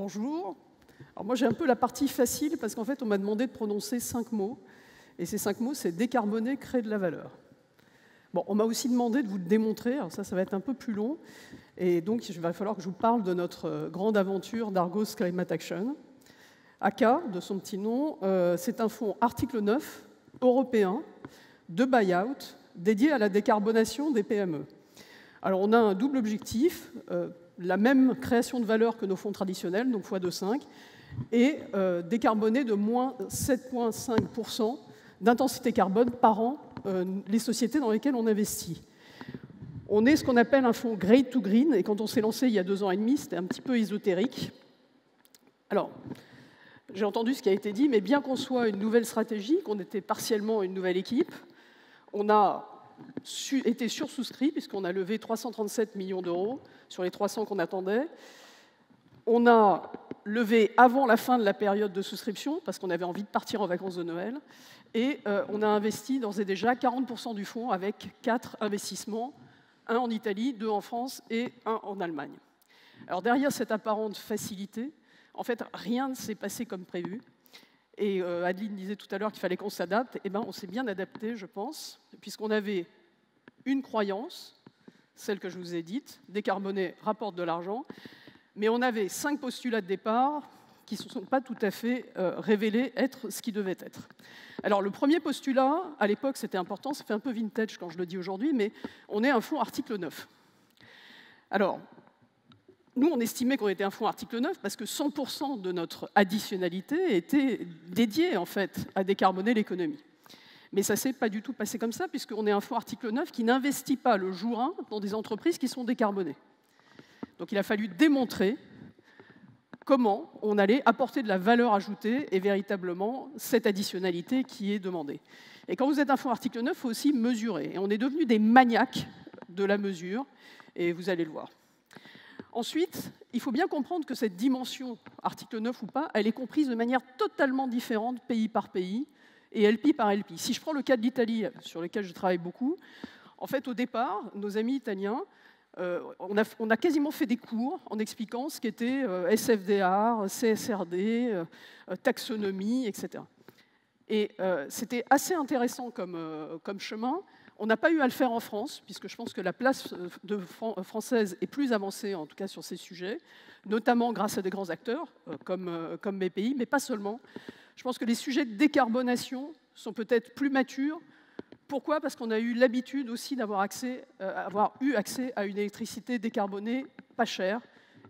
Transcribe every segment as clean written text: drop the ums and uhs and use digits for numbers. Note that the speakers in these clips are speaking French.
bonjour. Alors moi, j'ai un peu la partie facile parce qu'en fait, on m'a demandé de prononcer 5 mots. Et ces 5 mots, c'est décarboner, créer de la valeur. Bon, on m'a aussi demandé de vous le démontrer. Alors ça va être un peu plus long. Et donc, il va falloir que je vous parle de notre grande aventure d'Argos Climate Action. ACA, de son petit nom, c'est un fonds article 9 européen de buy-out dédié à la décarbonation des PME. Alors, on a un double objectif, la même création de valeur que nos fonds traditionnels, donc x 2,5, et décarboner de moins 7,5% d'intensité carbone par an les sociétés dans lesquelles on investit. On est ce qu'on appelle un fonds Great to Green, et quand on s'est lancé il y a 2 ans et demi, c'était un petit peu ésotérique. Alors, j'ai entendu ce qui a été dit, mais bien qu'on soit une nouvelle stratégie, qu'on était partiellement une nouvelle équipe, on a été sursouscrit, puisqu'on a levé 337 millions d'euros sur les 300 qu'on attendait. On a levé avant la fin de la période de souscription, parce qu'on avait envie de partir en vacances de Noël, et on a investi d'ores et déjà 40% du fonds avec 4 investissements, 1 en Italie, 2 en France et 1 en Allemagne. Alors derrière cette apparente facilité, en fait, rien ne s'est passé comme prévu. Et Adeline disait tout à l'heure qu'il fallait qu'on s'adapte. Eh bien, on s'est bien adapté, je pense, puisqu'on avait une croyance, celle que je vous ai dite, décarboner rapporte de l'argent, mais on avait 5 postulats de départ qui ne se sont pas tout à fait révélés être ce qui devait être. Alors, le premier postulat, à l'époque, c'était important, ça fait un peu vintage quand je le dis aujourd'hui, mais on est un fonds article 9. Alors, nous, on estimait qu'on était un fonds article 9 parce que 100% de notre additionnalité était dédiée, en fait, à décarboner l'économie. Mais ça ne s'est pas du tout passé comme ça, puisqu'on est un fonds article 9 qui n'investit pas le jour 1 dans des entreprises qui sont décarbonées. Donc il a fallu démontrer comment on allait apporter de la valeur ajoutée et véritablement cette additionnalité qui est demandée. Et quand vous êtes un fonds article 9, il faut aussi mesurer. Et on est devenus des maniaques de la mesure, et vous allez le voir. Ensuite, il faut bien comprendre que cette dimension, article 9 ou pas, elle est comprise de manière totalement différente, pays par pays, et LP par LP. Si je prends le cas de l'Italie, sur lequel je travaille beaucoup, en fait, au départ, nos amis italiens, on a quasiment fait des cours en expliquant ce qu'était SFDR, CSRD, taxonomie, etc. Et c'était assez intéressant comme chemin. On n'a pas eu à le faire en France, puisque je pense que la place française est plus avancée, en tout cas sur ces sujets, notamment grâce à des grands acteurs comme BPI, mais pas seulement. Je pense que les sujets de décarbonation sont peut-être plus matures. Pourquoi? Parce qu'on a eu l'habitude aussi d'avoir eu accès à une électricité décarbonée pas chère,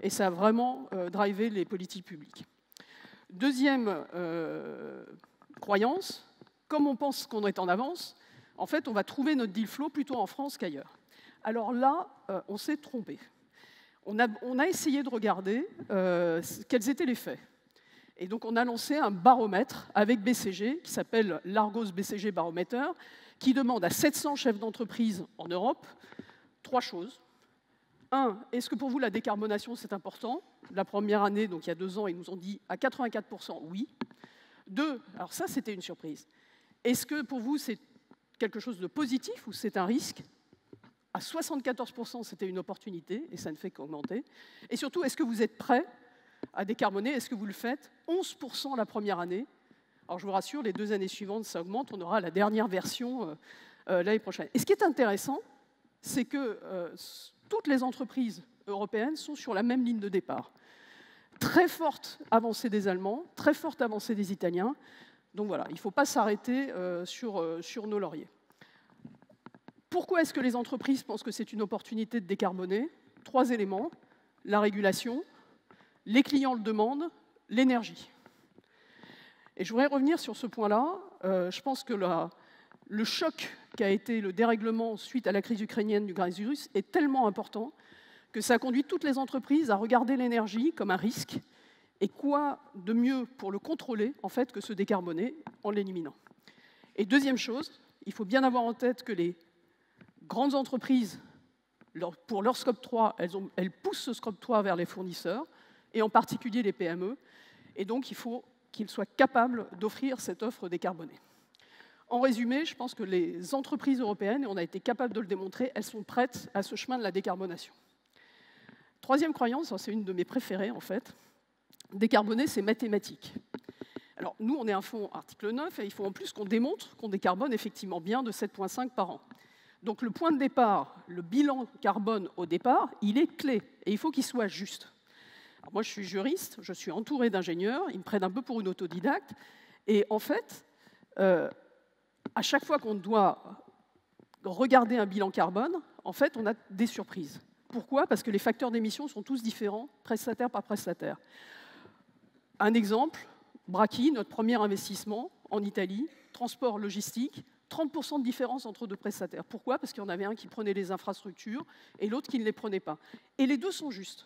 et ça a vraiment drivé les politiques publiques. Deuxième croyance, comme on pense qu'on est en avance, en fait, on va trouver notre deal flow plutôt en France qu'ailleurs. Alors là, on s'est trompé. On a essayé de regarder quels étaient les faits. Et donc, on a lancé un baromètre avec BCG, qui s'appelle l'Argos BCG Barometer, qui demande à 700 chefs d'entreprise en Europe 3 choses. 1, est-ce que pour vous, la décarbonation, c'est important? La première année, donc il y a 2 ans, ils nous ont dit à 84% oui. 2, alors ça, c'était une surprise. Est-ce que pour vous, c'est quelque chose de positif ou c'est un risque? À 74%, c'était une opportunité, et ça ne fait qu'augmenter. Et surtout, est-ce que vous êtes prêts à décarboner? Est-ce que vous le faites? 11% la première année. Alors je vous rassure, les 2 années suivantes, ça augmente. On aura la dernière version l'année prochaine. Et ce qui est intéressant, c'est que toutes les entreprises européennes sont sur la même ligne de départ. Très forte avancée des Allemands, très forte avancée des Italiens. Donc voilà, il ne faut pas s'arrêter sur nos lauriers. Pourquoi est-ce que les entreprises pensent que c'est une opportunité de décarboner? 3 éléments. La régulation, les clients le demandent, l'énergie. Et je voudrais revenir sur ce point-là. Je pense que le choc qu'a été le dérèglement suite à la crise ukrainienne du gaz russe est tellement important que ça a conduit toutes les entreprises à regarder l'énergie comme un risque. Et quoi de mieux pour le contrôler, en fait, que se décarboner en l'éliminant. Et deuxième chose, il faut bien avoir en tête que les grandes entreprises, pour leur scope 3, elles poussent ce scope 3 vers les fournisseurs, et en particulier les PME. Et donc, il faut qu'ils soient capables d'offrir cette offre décarbonée. En résumé, je pense que les entreprises européennes, et on a été capable de le démontrer, elles sont prêtes à ce chemin de la décarbonation. Troisième croyance, c'est une de mes préférées en fait, Décarboner, c'est mathématique. Alors, nous, on est un fonds article 9, et il faut en plus qu'on démontre qu'on décarbone effectivement bien de 7,5 par an. Donc, le point de départ, le bilan carbone au départ, il est clé, et il faut qu'il soit juste. Alors, moi, je suis juriste, je suis entouré d'ingénieurs, ils me prennent un peu pour une autodidacte, et en fait, à chaque fois qu'on doit regarder un bilan carbone, en fait, on a des surprises. Pourquoi? Parce que les facteurs d'émission sont tous différents, prestataire par prestataire. Un exemple, Brachy, notre premier investissement en Italie, transport logistique, 30% de différence entre deux prestataires. Pourquoi? Parce qu'il y en avait un qui prenait les infrastructures et l'autre qui ne les prenait pas. Et les deux sont justes.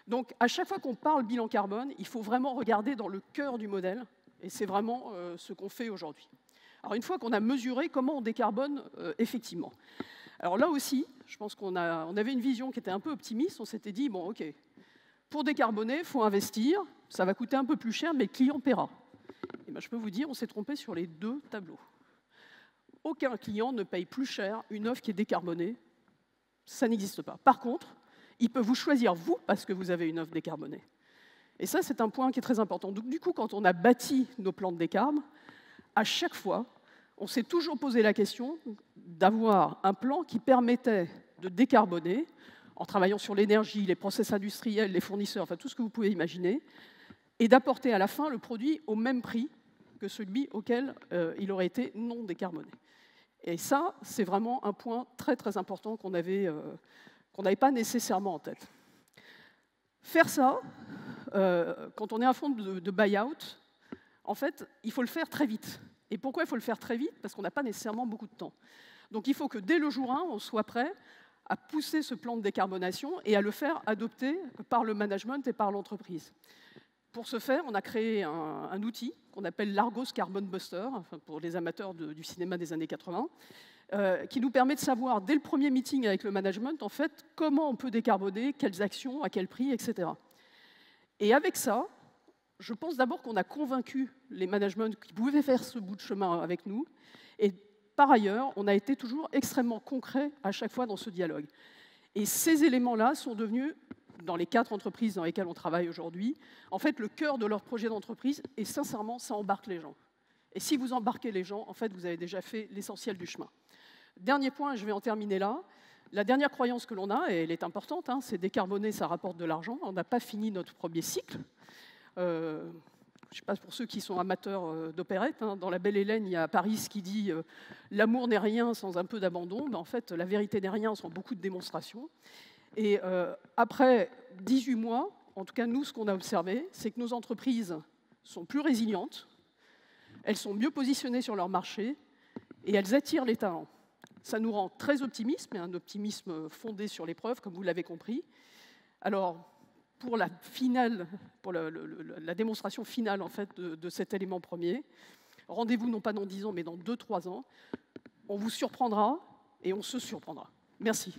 Donc, à chaque fois qu'on parle bilan carbone, il faut vraiment regarder dans le cœur du modèle, et c'est vraiment ce qu'on fait aujourd'hui. Alors, une fois qu'on a mesuré comment on décarbone effectivement. Alors là aussi, je pense qu'on avait une vision qui était un peu optimiste. On s'était dit, bon, OK, pour décarboner, il faut investir, ça va coûter un peu plus cher, mais le client paiera. Et ben, je peux vous dire, on s'est trompé sur les deux tableaux. Aucun client ne paye plus cher une offre qui est décarbonée. Ça n'existe pas. Par contre, il peut vous choisir, vous, parce que vous avez une offre décarbonée. Et ça, c'est un point qui est très important. Donc, du coup, quand on a bâti nos plans de décarbe, à chaque fois, on s'est toujours posé la question d'avoir un plan qui permettait de décarboner, en travaillant sur l'énergie, les process industriels, les fournisseurs, enfin tout ce que vous pouvez imaginer, et d'apporter à la fin le produit au même prix que celui auquel il aurait été non décarboné. Et ça, c'est vraiment un point très très important qu'on n'avait pas nécessairement en tête. Faire ça, quand on est un fonds de buy-out, en fait, il faut le faire très vite. Et pourquoi il faut le faire très vite? Parce qu'on n'a pas nécessairement beaucoup de temps. Donc il faut que dès le jour 1, on soit prêt à pousser ce plan de décarbonation et à le faire adopter par le management et par l'entreprise. Pour ce faire, on a créé un outil qu'on appelle l'Argos Carbon Buster, enfin pour les amateurs du cinéma des années 80, qui nous permet de savoir, dès le premier meeting avec le management, en fait, comment on peut décarboner, quelles actions, à quel prix, etc. Et avec ça, je pense d'abord qu'on a convaincu les managements qui pouvaient faire ce bout de chemin avec nous. Et par ailleurs, on a été toujours extrêmement concret à chaque fois dans ce dialogue. Et ces éléments-là sont devenus, dans les 4 entreprises dans lesquelles on travaille aujourd'hui, en fait, le cœur de leur projet d'entreprise. Et sincèrement, ça embarque les gens. Et si vous embarquez les gens, en fait, vous avez déjà fait l'essentiel du chemin. Dernier point, je vais en terminer là. La dernière croyance que l'on a, et elle est importante, hein, c'est décarboner, ça rapporte de l'argent. On n'a pas fini notre premier cycle. Je ne sais pas pour ceux qui sont amateurs d'opérette, hein, dans La Belle Hélène, il y a Paris qui dit « l'amour n'est rien sans un peu d'abandon ». En fait, la vérité n'est rien sans beaucoup de démonstrations. Et après 18 mois, en tout cas nous, ce qu'on a observé, c'est que nos entreprises sont plus résilientes, elles sont mieux positionnées sur leur marché et elles attirent les talents. Ça nous rend très optimistes, mais un optimisme fondé sur les preuves, comme vous l'avez compris. Alors, pour la démonstration finale en fait, de cet élément premier. Rendez-vous non pas dans 10 ans, mais dans 2-3 ans. On vous surprendra et on se surprendra. Merci.